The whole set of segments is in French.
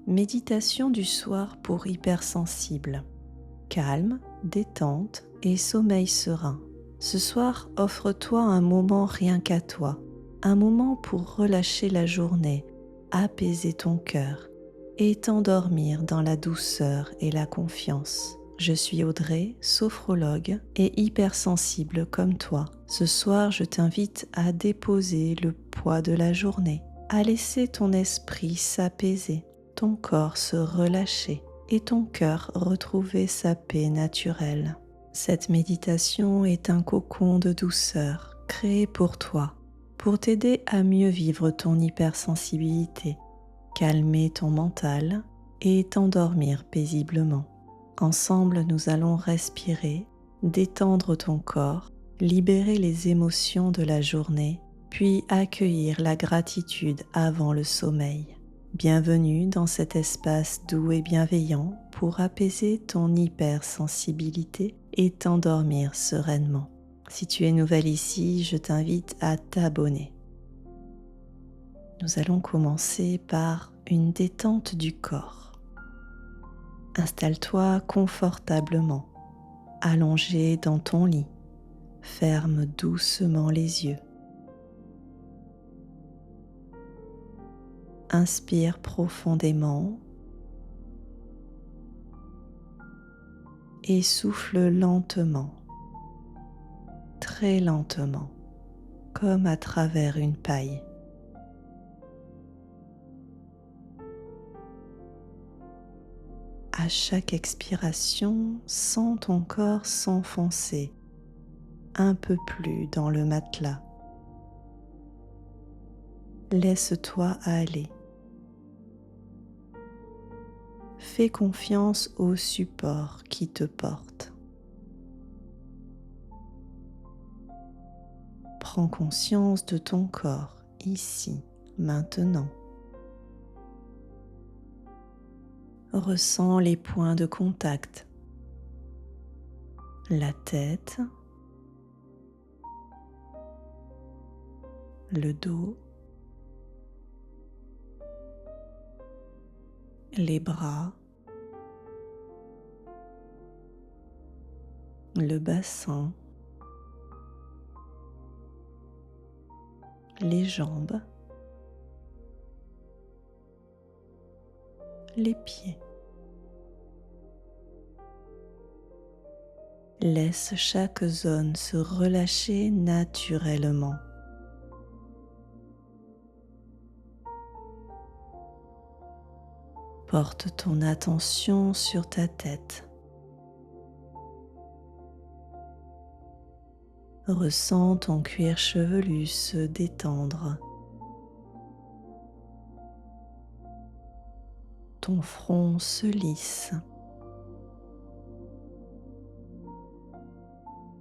Méditation du soir pour hypersensibles. Calme, détente et sommeil serein. Ce soir, offre-toi un moment rien qu'à toi, un moment pour relâcher la journée, apaiser ton cœur et t'endormir dans la douceur et la confiance. Je suis Audrey, sophrologue et hypersensible comme toi. Ce soir, je t'invite à déposer le poids de la journée, à laisser ton esprit s'apaiser, ton corps se relâcher et ton cœur retrouver sa paix naturelle. Cette méditation est un cocon de douceur créé pour toi, pour t'aider à mieux vivre ton hypersensibilité, calmer ton mental et t'endormir paisiblement. Ensemble, nous allons respirer, détendre ton corps, libérer les émotions de la journée, puis accueillir la gratitude avant le sommeil. Bienvenue dans cet espace doux et bienveillant pour apaiser ton hypersensibilité et t'endormir sereinement. Si tu es nouvelle ici, je t'invite à t'abonner. Nous allons commencer par une détente du corps. Installe-toi confortablement, allongé dans ton lit. Ferme doucement les yeux. Inspire profondément et souffle lentement, très lentement, comme à travers une paille. À chaque expiration, sens ton corps s'enfoncer un peu plus dans le matelas. Laisse-toi aller. Fais confiance au support qui te porte. Prends conscience de ton corps ici, maintenant. Ressens les points de contact, la tête, le dos, les bras, le bassin, les jambes, les pieds. Laisse chaque zone se relâcher naturellement. Porte ton attention sur ta tête. Ressens ton cuir chevelu se détendre. Ton front se lisse.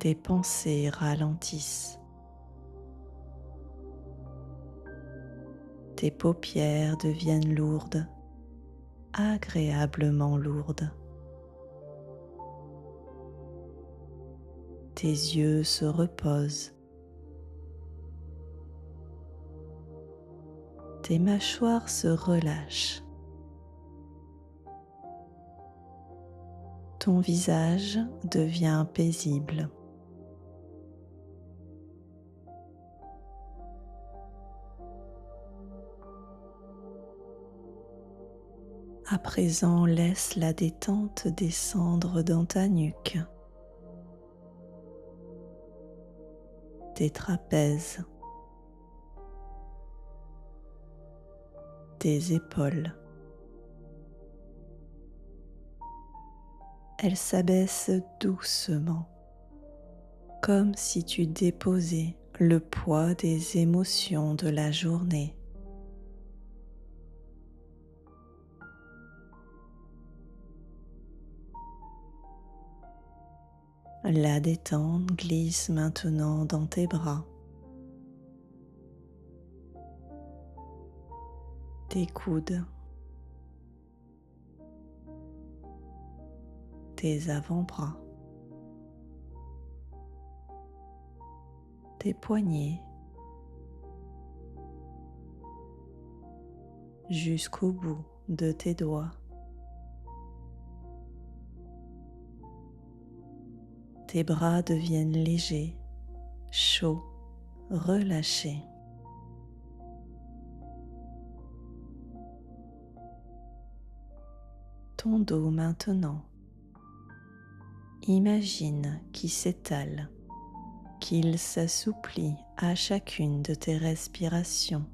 Tes pensées ralentissent. Tes paupières deviennent lourdes, agréablement lourdes. Tes yeux se reposent. Tes mâchoires se relâchent. Ton visage devient paisible. À présent, laisse la détente descendre dans ta nuque, tes trapèzes, tes épaules. Elles s'abaissent doucement, comme si tu déposais le poids des émotions de la journée. La détente glisse maintenant dans tes bras, tes coudes, tes avant-bras, tes poignets, jusqu'au bout de tes doigts. Tes bras deviennent légers, chauds, relâchés. Ton dos maintenant. Imagine qu'il s'étale, qu'il s'assouplit à chacune de tes respirations.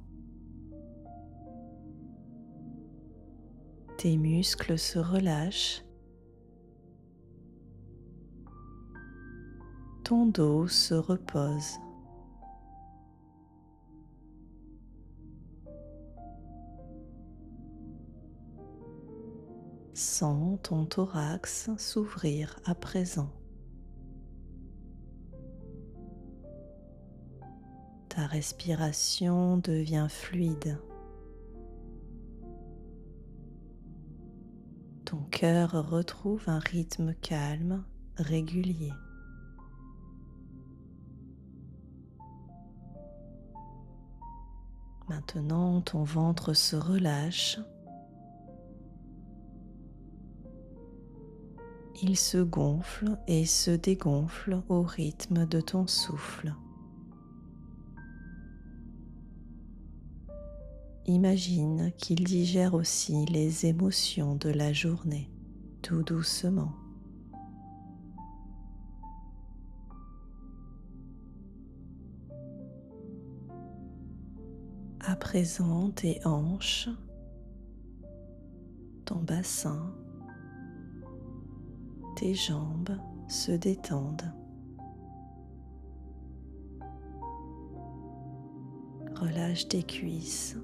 Tes muscles se relâchent. Ton dos se repose. Sens ton thorax s'ouvrir à présent. Ta respiration devient fluide. Ton cœur retrouve un rythme calme, régulier. Maintenant, ton ventre se relâche. Il se gonfle et se dégonfle au rythme de ton souffle. Imagine qu'il digère aussi les émotions de la journée, tout doucement. À présent, tes hanches, ton bassin, tes jambes se détendent. Relâche tes cuisses,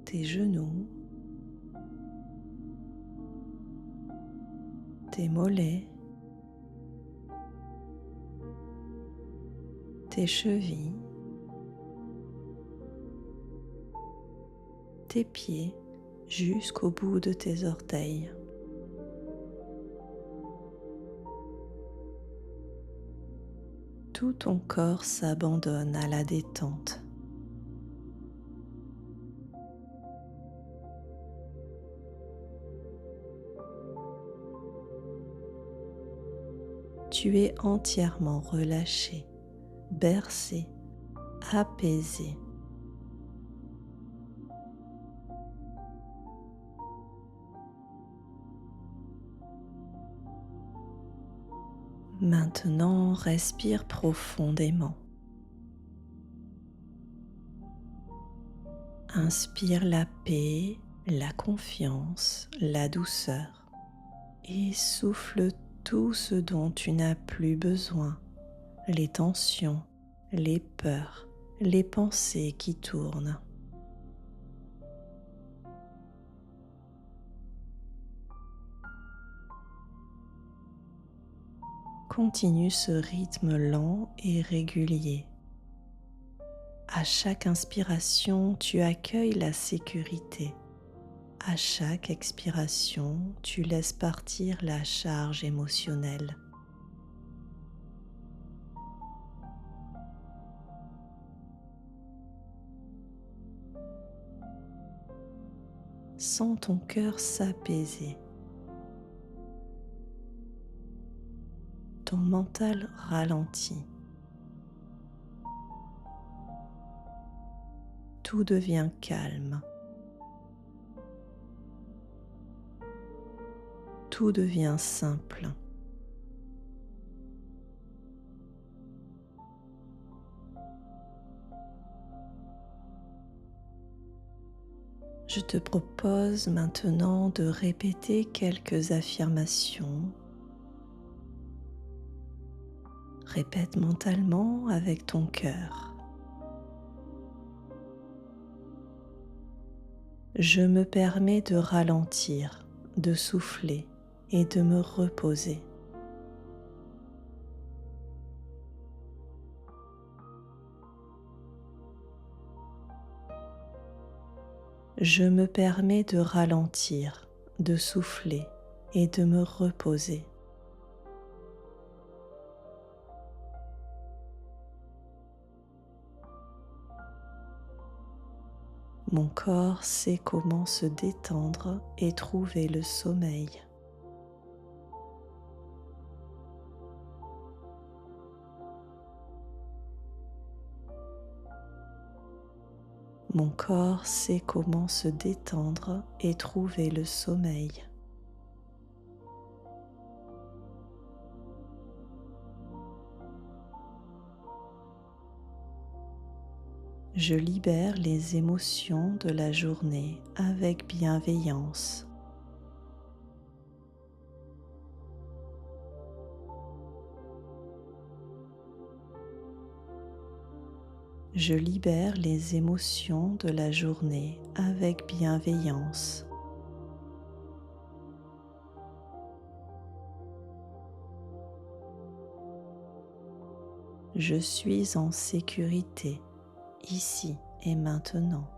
tes genoux, tes mollets, tes chevilles, tes pieds jusqu'au bout de tes orteils. Tout ton corps s'abandonne à la détente. Tu es entièrement relâché, bercé, apaisé. Maintenant, respire profondément. Inspire la paix, la confiance, la douceur et souffle tout ce dont tu n'as plus besoin, les tensions, les peurs, les pensées qui tournent. Continue ce rythme lent et régulier. À chaque inspiration, tu accueilles la sécurité. À chaque expiration, tu laisses partir la charge émotionnelle. Sens ton cœur s'apaiser. Ton mental ralentit. Tout devient calme. Tout devient simple. Je te propose maintenant de répéter quelques affirmations. Répète mentalement avec ton cœur. Je me permets de ralentir, de souffler et de me reposer. Je me permets de ralentir, de souffler et de me reposer. Mon corps sait comment se détendre et trouver le sommeil. Mon corps sait comment se détendre et trouver le sommeil. Je libère les émotions de la journée avec bienveillance. Je libère les émotions de la journée avec bienveillance. Je suis en sécurité, ici et maintenant.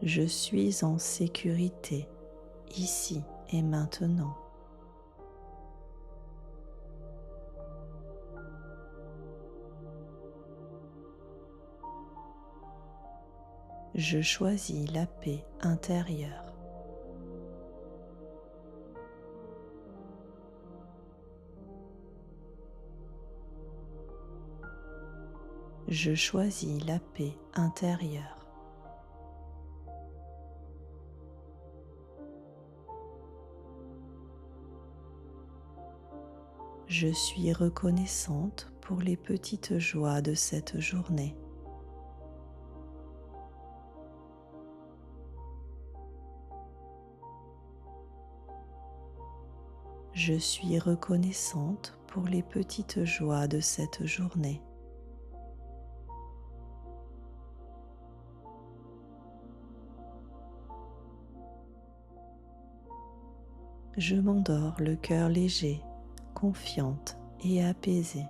Je suis en sécurité, ici et maintenant. Je choisis la paix intérieure. Je choisis la paix intérieure. Je suis reconnaissante pour les petites joies de cette journée. Je suis reconnaissante pour les petites joies de cette journée. Je m'endors le cœur léger, confiante et apaisée.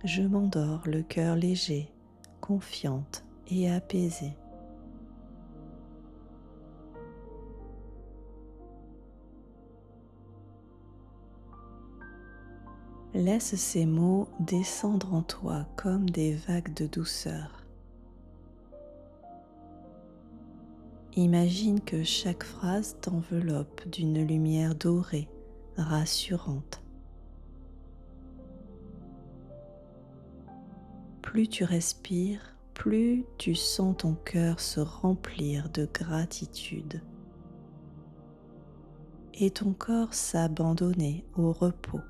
Je m'endors le cœur léger, confiante et apaisée. Laisse ces mots descendre en toi comme des vagues de douceur. Imagine que chaque phrase t'enveloppe d'une lumière dorée, rassurante. Plus tu respires, plus tu sens ton cœur se remplir de gratitude et ton corps s'abandonner au repos.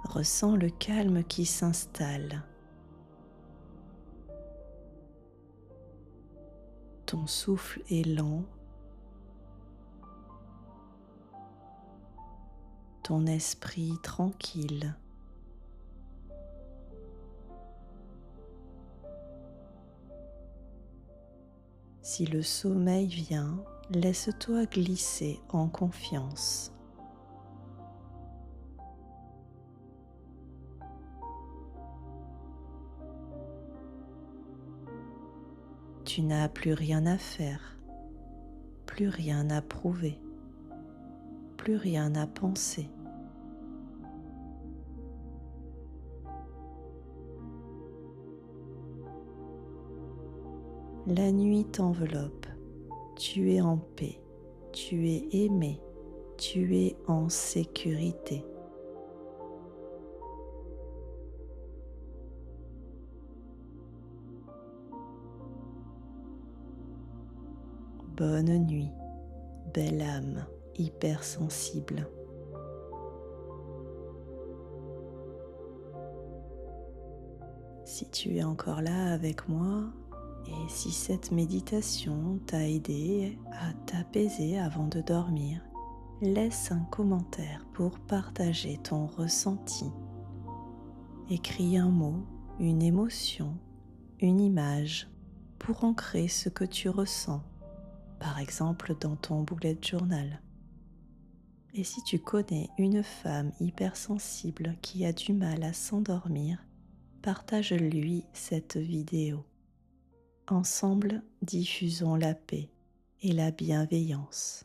Ressens le calme qui s'installe. Ton souffle est lent. Ton esprit tranquille. Si le sommeil vient, laisse-toi glisser en confiance. Tu n'as plus rien à faire, plus rien à prouver, plus rien à penser. La nuit t'enveloppe, tu es en paix, tu es aimé, tu es en sécurité. Bonne nuit, belle âme hypersensible. Si tu es encore là avec moi et si cette méditation t'a aidé à t'apaiser avant de dormir, laisse un commentaire pour partager ton ressenti. Écris un mot, une émotion une image pour ancrer ce que tu ressens, par exemple dans ton bullet journal. Et si tu connais une femme hypersensible qui a du mal à s'endormir, partage-lui cette vidéo. Ensemble, diffusons la paix et la bienveillance.